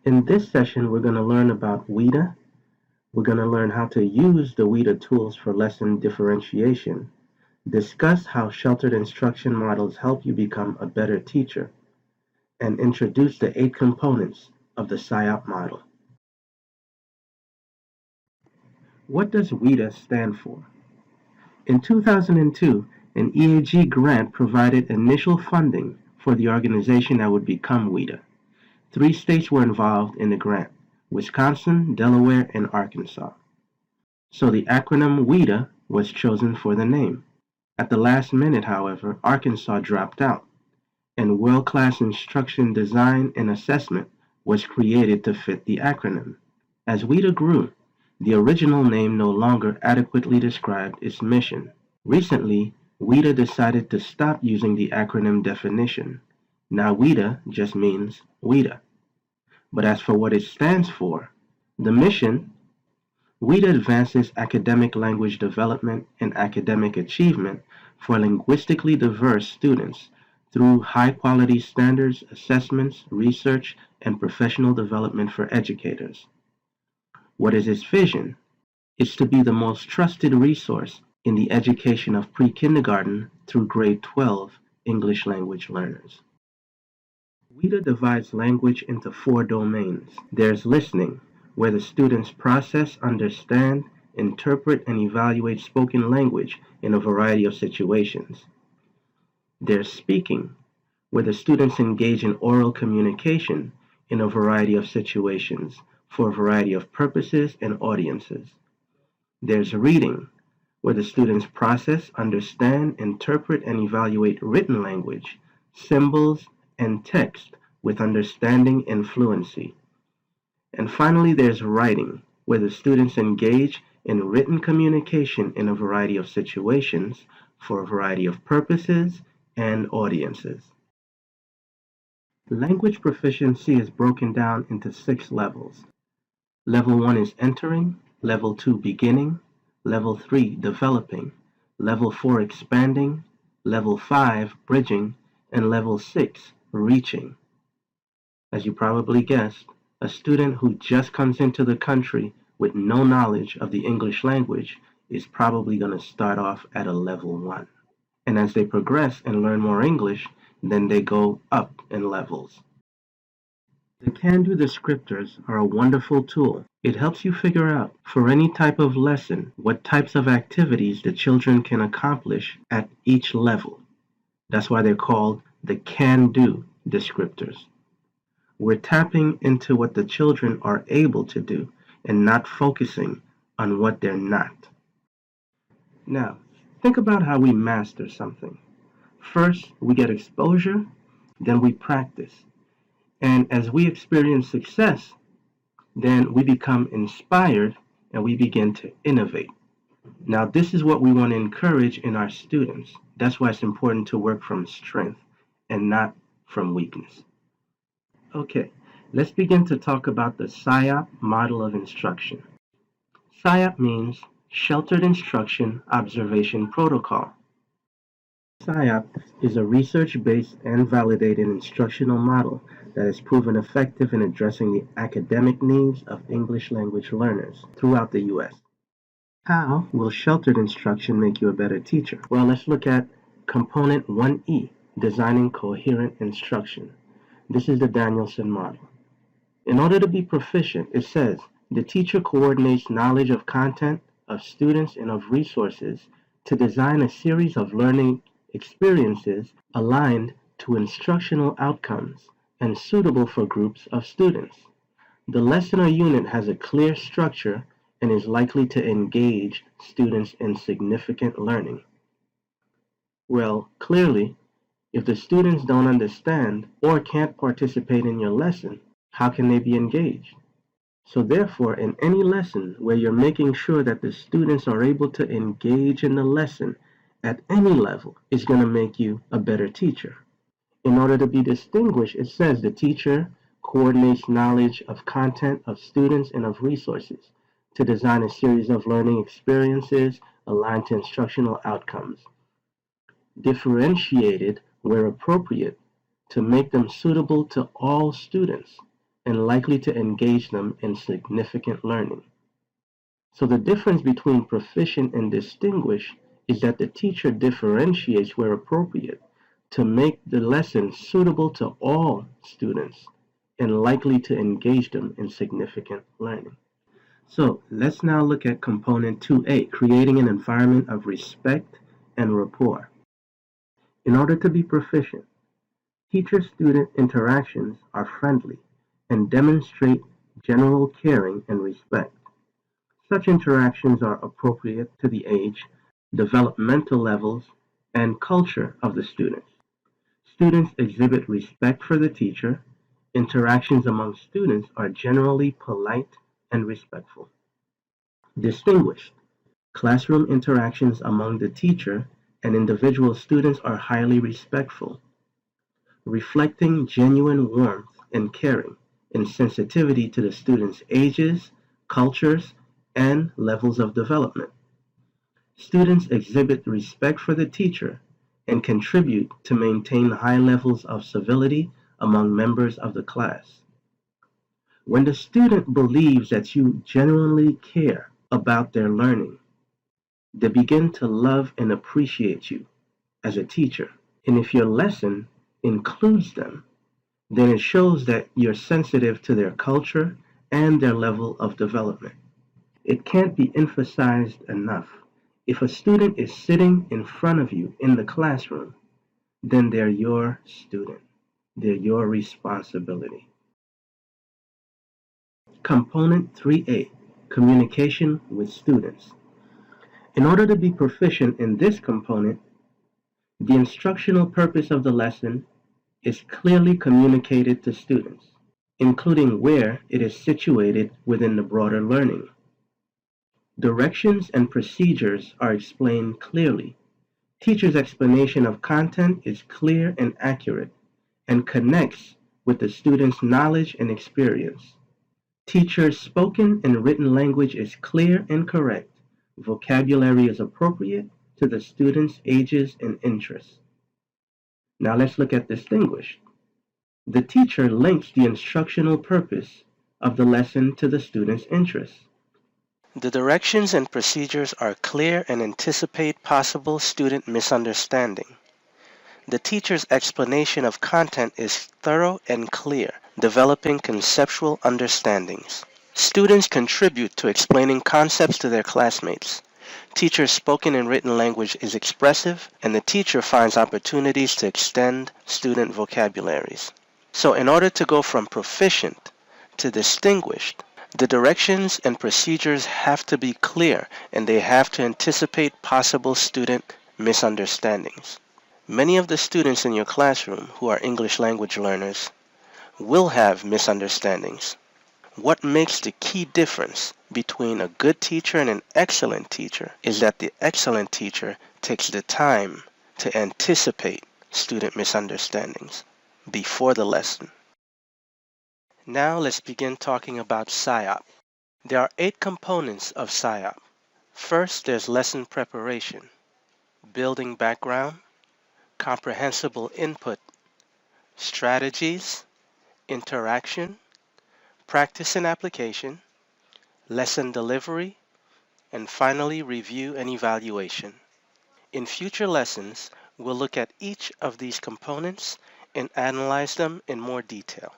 In this session, we're going to learn about WIDA. We're going to learn how to use the WIDA tools for lesson differentiation, discuss how sheltered instruction models help you become a better teacher, and introduce the 8 components of the SIOP model. What does WIDA stand for? In 2002, an EAG grant provided initial funding for the organization that would become WIDA. 3 states were involved in the grant: Wisconsin, Delaware, and Arkansas. So the acronym WIDA was chosen for the name. At the last minute, however, Arkansas dropped out, and world-class instruction design and assessment was created to fit the acronym. As WIDA grew, the original name no longer adequately described its mission. Recently, WIDA decided to stop using the acronym definition. Now WIDA just means WIDA. But as for what it stands for, the mission, WIDA advances academic language development and academic achievement for linguistically diverse students through high-quality standards, assessments, research, and professional development for educators. What is its vision? It's to be the most trusted resource in the education of pre-kindergarten through grade 12 English language learners. WIDA divides language into 4 domains. There's listening, where the students process, understand, interpret, and evaluate spoken language in a variety of situations. There's speaking, where the students engage in oral communication in a variety of situations for a variety of purposes and audiences. There's reading, where the students process, understand, interpret, and evaluate written language, symbols, and text with understanding and fluency. And finally, there's writing, where the students engage in written communication in a variety of situations for a variety of purposes and audiences. Language proficiency is broken down into 6 levels. Level 1 is entering, Level 2 beginning, Level 3 developing, Level 4 expanding, Level 5 bridging, and Level 6 reaching. As you probably guessed, a student who just comes into the country with no knowledge of the English language is probably going to start off at a Level 1. And as they progress and learn more English, then they go up in levels. The Can Do Descriptors are a wonderful tool. It helps you figure out, for any type of lesson, what types of activities the children can accomplish at each level. That's why they're called the Can Do Descriptors. We're tapping into what the children are able to do and not focusing on what they're not. Now, think about how we master something. First, we get exposure, then we practice. And as we experience success, then we become inspired and we begin to innovate. Now, this is what we want to encourage in our students. That's why it's important to work from strength and not from weakness. Okay, let's begin to talk about the SIOP model of instruction. SIOP means Sheltered Instruction Observation Protocol. SIOP is a research-based and validated instructional model that has proven effective in addressing the academic needs of English language learners throughout the U.S. How will sheltered instruction make you a better teacher? Well, let's look at Component 1E, Designing Coherent Instruction. This is the Danielson model. In order to be proficient, it says, the teacher coordinates knowledge of content, of students, and of resources to design a series of learning experiences aligned to instructional outcomes and suitable for groups of students. The lesson or unit has a clear structure and is likely to engage students in significant learning. Well, clearly, if the students don't understand or can't participate in your lesson, how can they be engaged? So therefore, in any lesson where you're making sure that the students are able to engage in the lesson at any level is going to make you a better teacher. In order to be distinguished, it says the teacher coordinates knowledge of content, of students, and of resources to design a series of learning experiences aligned to instructional outcomes, differentiated where appropriate to make them suitable to all students, and likely to engage them in significant learning. So the difference between proficient and distinguished is that the teacher differentiates where appropriate to make the lesson suitable to all students and likely to engage them in significant learning. So let's now look at component 2A, creating an environment of respect and rapport. In order to be proficient, teacher-student interactions are friendly and demonstrate general caring and respect. Such interactions are appropriate to the age, developmental levels, and culture of the students. Students exhibit respect for the teacher. Interactions among students are generally polite and respectful. Distinguished. Classroom interactions among the teacher and individual students are highly respectful, reflecting genuine warmth and caring and sensitivity to the students' ages, cultures, and levels of development. Students exhibit respect for the teacher and contribute to maintain high levels of civility among members of the class. When the student believes that you genuinely care about their learning, they begin to love and appreciate you as a teacher. And if your lesson includes them, then it shows that you're sensitive to their culture and their level of development. It can't be emphasized enough. If a student is sitting in front of you in the classroom, then they're your student. They're your responsibility. Component 3A, communication with students. In order to be proficient in this component, the instructional purpose of the lesson is clearly communicated to students, including where it is situated within the broader learning. Directions and procedures are explained clearly. Teacher's explanation of content is clear and accurate and connects with the student's knowledge and experience. Teacher's spoken and written language is clear and correct. Vocabulary is appropriate to the student's ages and interests. Now let's look at distinguished. The teacher links the instructional purpose of the lesson to the student's interests. The directions and procedures are clear and anticipate possible student misunderstanding. The teacher's explanation of content is thorough and clear, developing conceptual understandings. Students contribute to explaining concepts to their classmates. Teacher's spoken and written language is expressive, and the teacher finds opportunities to extend student vocabularies. So in order to go from proficient to distinguished, the directions and procedures have to be clear, and they have to anticipate possible student misunderstandings. Many of the students in your classroom who are English language learners will have misunderstandings. What makes the key difference between a good teacher and an excellent teacher is that the excellent teacher takes the time to anticipate student misunderstandings before the lesson. Now let's begin talking about SIOP. There are 8 components of SIOP. First, there's lesson preparation, building background, comprehensible input, strategies, interaction, practice and application, lesson delivery, and finally review and evaluation. In future lessons, we'll look at each of these components and analyze them in more detail.